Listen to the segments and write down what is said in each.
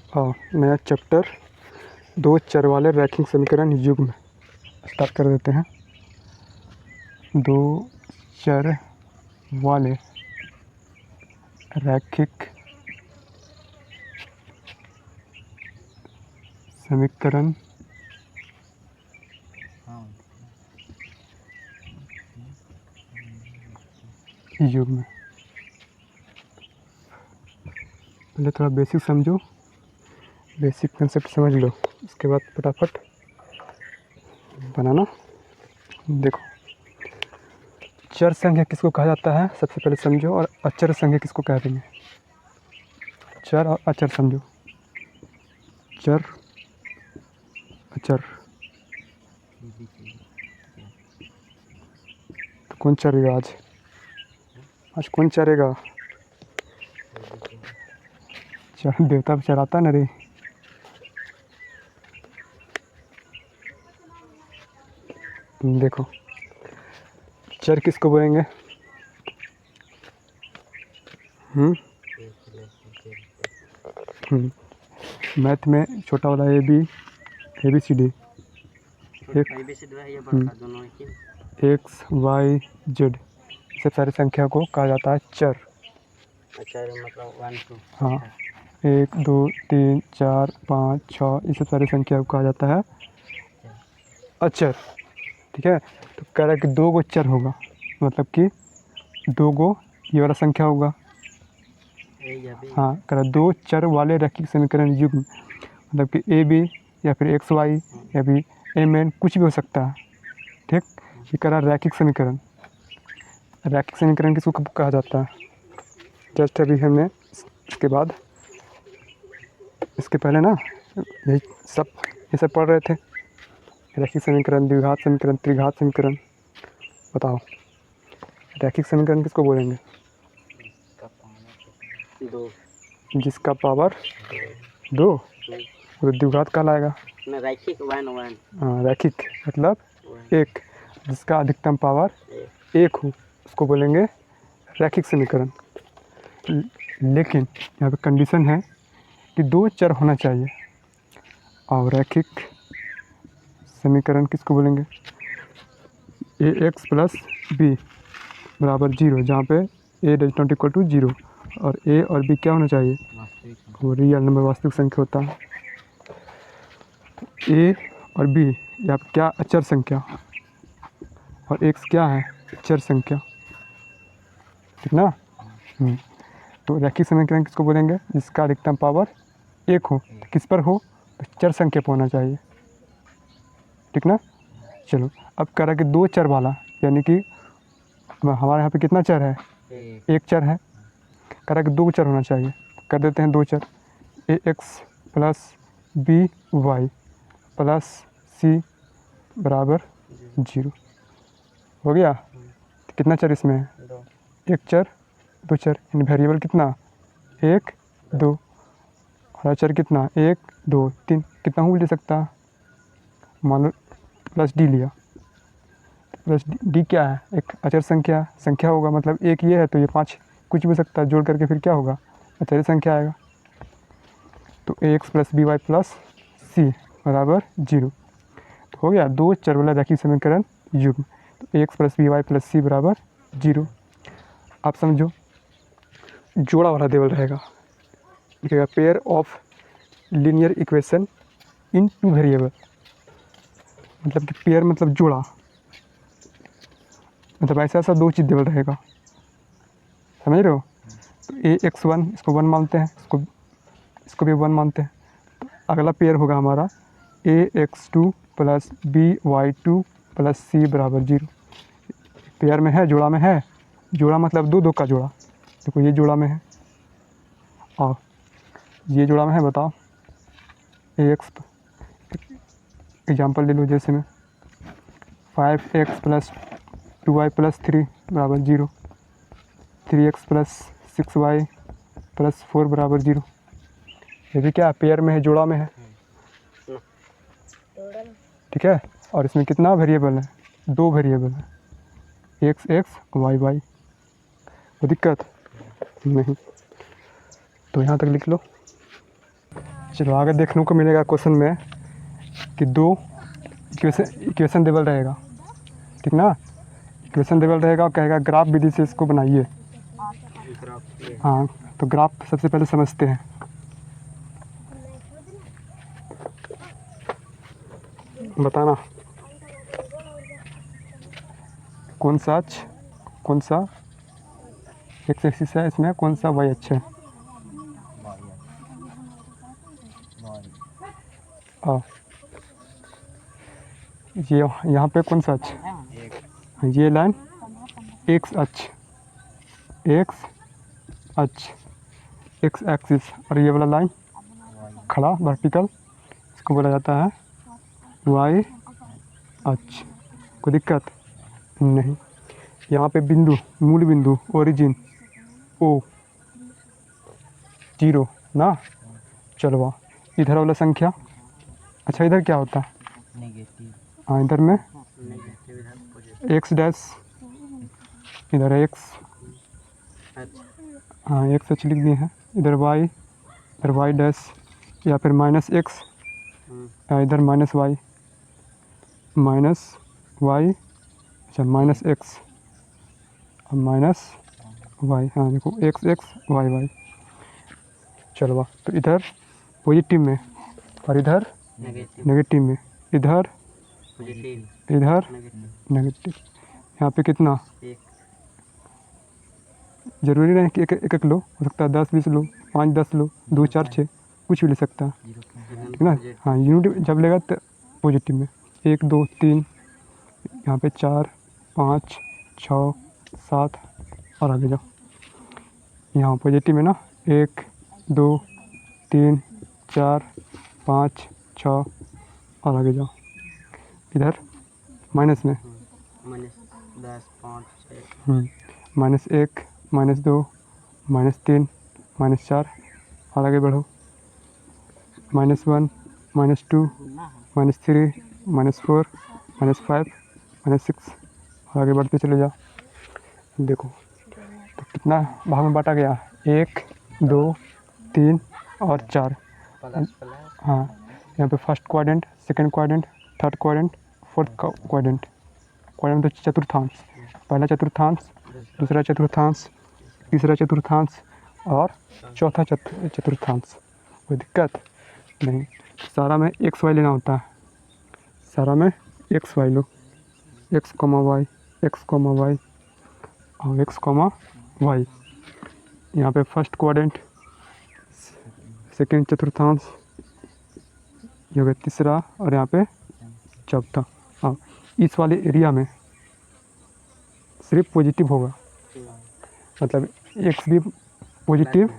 और नया चैप्टर दो चर वाले रैखिक समीकरण युग्म स्टार्ट कर देते हैं। दो चर वाले रैखिक समीकरण युग्म। पहले थोड़ा बेसिक समझो, बेसिक कंसेप्ट समझ लो, उसके बाद फटाफट बनाना। देखो, चर संख्या किसको कहा जाता है सबसे पहले समझो, और अचर संख्या किसको कहते हैं। चर और अचर समझो। चर, अचर। तो कौन चरेगा आज? आज कौन चरेगा? चर देवता भी चराता ना रे। देखो, चर किसको बोलेंगे? मैथ में छोटा वाला A B C D, X Y Z, सब सारी संख्या को कहा जाता है चर। मतलब 1 2। हाँ, 1 2 3 4 5 6 ये सब सारी संख्या को कहा जाता है अचर। ठीक है, तो कह रहा है कि दो गो चर होगा, मतलब कि दो गो ये वाला संख्या होगा। हाँ, कह रहा दो चर वाले रैखिक समीकरण युग्म, मतलब कि ए बी या फिर एक्स वाई या फिर एम एन कुछ भी हो सकता है। ठीक, ये कह रहा रैखिक समीकरण। रैखिक समीकरण किसको कहा जाता है? जस्ट अभी हमने इसके बाद इसके पहले ना ये सब पढ़ रहे थे। रैखिक समीकरण, द्विघात समीकरण, त्रिघात समीकरण। बताओ, रैखिक समीकरण किसको बोलेंगे? जिसका पावर दो, वो द्विघात कहलाएगा। रैखिक हाँ, रैखिक मतलब एक, जिसका अधिकतम पावर एक हो उसको बोलेंगे रैखिक समीकरण। लेकिन यहाँ पे कंडीशन है कि दो चर होना चाहिए। और रैखिक समीकरण किसको बोलेंगे? ए एक्स प्लस बी बराबर 0, जहाँ पे ए डज नॉट इक्वल टू 0 और ए और बी क्या होना चाहिए? वो रियल नंबर, वास्तविक संख्या होता है। ए और बी यहाँ पे क्या? अचर संख्या, और एक्स क्या है? चर संख्या। ठीक ना? तो रैखिक समीकरण किसको बोलेंगे? जिसका अधिकतम पावर एक हो। तो किस पर हो? तो चर संख्या पर होना चाहिए। ठीक ना? चलो, अब कह रहा है कि दो चर वाला, यानी कि हमारे यहाँ पे कितना चर है? एक चर है। कह रहा है कि दो चर होना चाहिए, कर देते हैं दो चर। A X plus B Y plus C बराबर 0 हो गया। तो कितना चर इसमें है? एक चर, दो चर। इन वेरिएबल कितना? एक दो। और अचर कितना? एक दो तीन। कितना हो ले सकता है? मान लो प्लस डी लिया, प्लस डी क्या है? एक अचर संख्या होगा, मतलब एक ये है तो ये 5 कुछ भी हो सकता है, जोड़ करके फिर क्या होगा? अचर संख्या आएगा। तो A X plus B Y plus C बराबर 0 हो गया। दो चर वाला रैखिक समीकरण युग्म। तो A X plus B Y plus C बराबर 0। आप समझो, जोड़ा वाला टेबल रहेगा, लिखेगा pair of linear equation in two variable. मतलब कि पेयर मतलब जोड़ा, मतलब ऐसा दो चीज़ टेबल रहेगा। समझ रहे हो? तो ए एक्स वन, इसको 1 मानते हैं, इसको भी 1 मानते हैं। तो अगला पेयर होगा हमारा A X two plus B Y two plus C बराबर 0। पेयर में है, जोड़ा में है। जोड़ा मतलब दो का जोड़ा। देखो ये जोड़ा में है और ये जोड़ा में है। बताओ, ए एक्स, एग्जाम्पल ले लो, जैसे में 5x प्लस 2y प्लस 3 बराबर 0, 3x प्लस 6y प्लस 4 बराबर 0। ये भी क्या? पेयर में है, जोड़ा में है। ठीक है, और इसमें कितना वेरिएबल है? दो वेरिएबल है, एक्स एक्स वाई वाई। कोई दिक्कत नहीं? तो यहाँ तक लिख लो। चलो आगे देखने को मिलेगा क्वेश्चन में कि दो इक्वेशन देवल रहेगा, ठीक ना। इक्वेशन देवल रहेगा और कहेगा ग्राफ विधि से इसको बनाइए। ग्राफ ये हाँ, तो ग्राफ सबसे पहले समझते हैं। बताना कौन सा एक्स एक्सिस है, इसमें कौन सा वाई अक्ष है। हाँ, ये यहाँ पे कौन सा अक्ष, ये लाइन एक्स अक्ष, एक्स एक्सिस, और ये वाला लाइन खड़ा वर्टिकल, इसको बोला जाता है वाई अक्ष। कोई दिक्कत नहीं। यहाँ पे बिंदु, मूल बिंदु, ओरिजिन ओ 0 ना। चलो वाह, इधर वाला संख्या, अच्छा इधर क्या होता है, नेगेटिव, हाँ इधर में नेगेटिव इधर पॉजिटिव। एक्स डैश, इधर एक्स, अच्छा, हाँ एक्स एच लिख दिए हैं। इधर वाई डैश, या फिर माइनस एक्स, या इधर माइनस वाई, अच्छा माइनस एक्स और माइनस वाई, हाँ देखो एक्स वाई। चलो वाह, तो इधर पॉजिटिव में और इधर नेगेटिव, नेगेटिव में, इधर पॉजिटिव, इधर नेगेटिव, नेगेटिव। यहाँ पे कितना, एक, ज़रूरी नहीं कि एक लो, हो सकता है 10-20 लो, 5-10 लो, 2-4-6 कुछ भी ले सकता है, ठीक ना। हाँ यूनिट जब लेगा तो पॉजिटिव में 1 2 3, यहाँ पे 4 5 6 7 और आगे जाओ। यहाँ पॉजिटिव में ना 1 2 3 4 5 6 और आगे जाओ। इधर माइनस में -10 5 6, -1 -2 -3 -4 और आगे बढ़ो। -1 -2 -3 -4 -5 -6 और आगे बढ़ते चले जाओ। देखो तो कितना भाग में बांटा गया, 1 2 3 और 4। प्लस प्लस, हाँ, यहाँ पे first quadrant, second quadrant, third quadrant, fourth quadrant तो चतुर्थांश, पहला चतुर्थांश, दूसरा चतुर्थांश, तीसरा चतुर्थांश और चौथा चतुर्थांश। कोई दिक्कत नहीं। सारा में एक्स वाई लेना होता है, सारा में एक्स वाई लो, एक्स कॉमा वाई और एक्स कॉमा वाई। यहाँ पे फर्स्ट क्वाड्रेंट, सेकंड चतुर्थांश, ये हो गया तीसरा, और यहाँ पे चौथा। हाँ, इस वाले एरिया में सिर्फ पॉजिटिव होगा, मतलब एक्स भी पॉजिटिव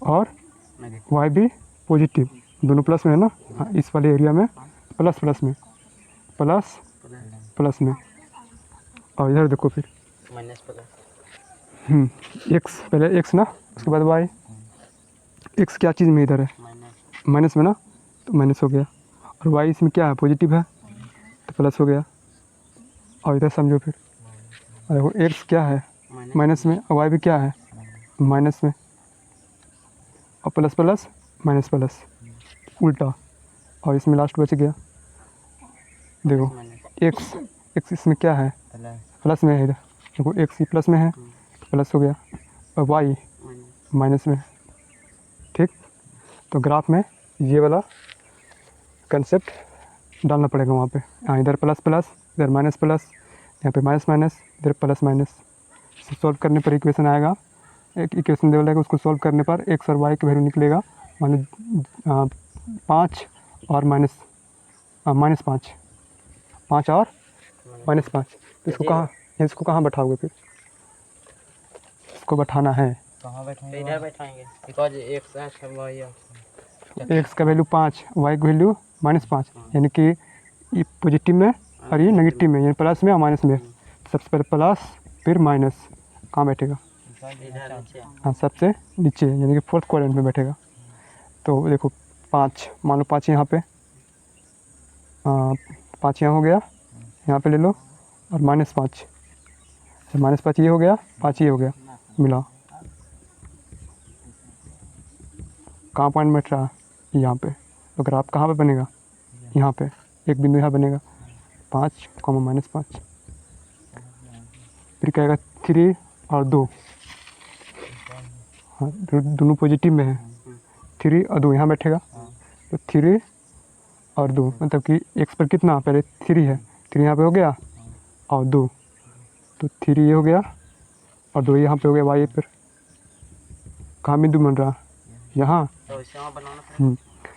और नेगेटिव, वाई भी पॉजिटिव, दोनों प्लस में है ना। हाँ, इस वाले एरिया में प्लस में। और इधर देखो फिर माइनस प्लस, एक्स, पहले एक्स ना, उसके बाद वाई। एक्स क्या चीज़ में इधर है, माइनस में ना, तो माइनस हो गया। और वाई इसमें क्या है, पॉजिटिव है, तो प्लस हो गया। और इधर समझो फिर, और देखो एक्स क्या है, माइनस में, और वाई भी क्या है, माइनस में, और प्लस माइनस उल्टा। और इसमें लास्ट बच गया, देखो एक्स इसमें क्या है, प्लस में है, इधर देखो एक्स ही प्लस में है, तो प्लस हो गया, और वाई माइनस में, ठीक। तो ग्राफ में ये वाला कंसेप्ट डालना पड़ेगा वहाँ पे। हाँ, इधर प्लस इधर माइनस, यहाँ पे माइनस, इधर प्लस। इसे सॉल्व करने पर इक्वेशन आएगा, एक इक्वेशन दे देगा, उसको सॉल्व करने पर एक्स और वाई की वैल्यू निकलेगा, माने 5 और -5, 5 और -5। तो इसको कहाँ बैठाओगे फिर, इसको बैठाना है, कहाँ बैठाएंगे, इधर बैठाएंगे, बिकॉज एक्स है वाई है, एक्स का वैल्यू 5, वाई की वैल्यू -5, यानी कि ये पॉजिटिव में और ये नेगेटिव में, यानी प्लस में और माइनस में। सबसे पहले प्लस फिर माइनस, कहाँ बैठेगा, इधर नीचे, हाँ सबसे नीचे, यानी कि फोर्थ क्वाड्रेंट में बैठेगा। तो देखो 5, मान लो 5 यहाँ पे, 5 यहाँ हो गया, यहाँ पे ले लो, और -5, -5 ये हो गया, 5 ये हो गया, मिला। कहाँ पॉइंट बैठ रहा है, यहाँ पे, तो ग्राफ कहाँ पे बनेगा, यहाँ पे एक बिंदु यहाँ बनेगा 5, -5, फिर क्या आएगा 3 और 2, हाँ दोनों पॉजिटिव में है, 3 और 2 यहाँ बैठेगा, तो 3 और 2 मतलब कि x पर कितना, पहले 3 है, 3 यहाँ पे हो गया और 2, तो 3 ये हो गया और 2 यहाँ पे हो गया y पर। कहाँ बिंदु बन रहा, यहाँ, तो इसे वहाँ बनाना पड़ेगा।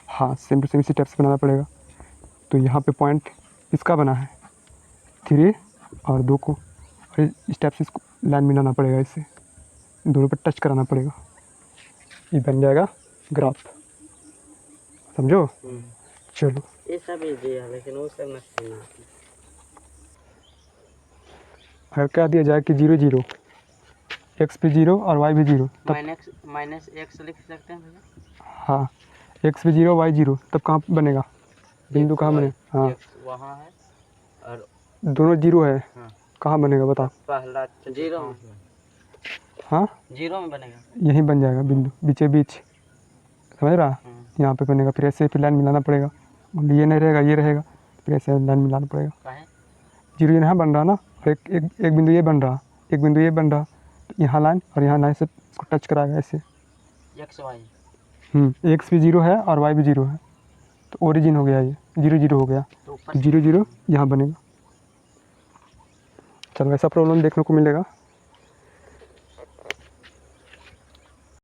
हाँ सेम टू सेम इसी टाइप से बनाना पड़ेगा। तो यहाँ पे पॉइंट इसका बना है 3 और 2 को, और इस टाइप से इसको लाइन मिलाना पड़ेगा, इससे दोनों पर टच कराना पड़ेगा, ये बन जाएगा ग्राफ। समझो। चलो ये सब इजी है लेकिन वो सब मुश्किल है। अगर क्या दिया जाए कि 0 0, x भी 0 और y भी 0, तब माइनस एक्स लिख सकते हैं भैया। हाँ x भी 0 y 0, तब कहाँ बनेगा बिंदु, कहाँ बनेगा, हाँ एक्स वहाँ है और दोनों 0 है, हाँ। कहाँ बनेगा बताओ, पहला 0 में, हाँ 0 में बनेगा। यहीं बन जाएगा बिंदु बीचे बीच, समझ रहा, यहाँ पे बनेगा, फिर ऐसे फिर लाइन मिलाना पड़ेगा, ये नहीं रहेगा ये रहेगा, फिर ऐसे लाइन मिलाना पड़ेगा। काहे? 0 यहाँ बन रहा ना, और एक बिंदु ये बन रहा, एक बिंदु ये बन रहा, तो यहाँ लाइन और यहाँ लाइन से इसको टच कराएगा ऐसे। एक्स वाई, एक्स भी 0 है और y भी 0 है, तो ओरिजिन हो गया, ये 0 0 हो गया, तो ऊपर तो 0 0 यहाँ बनेगा। चलो ऐसा प्रॉब्लम देखने को मिलेगा।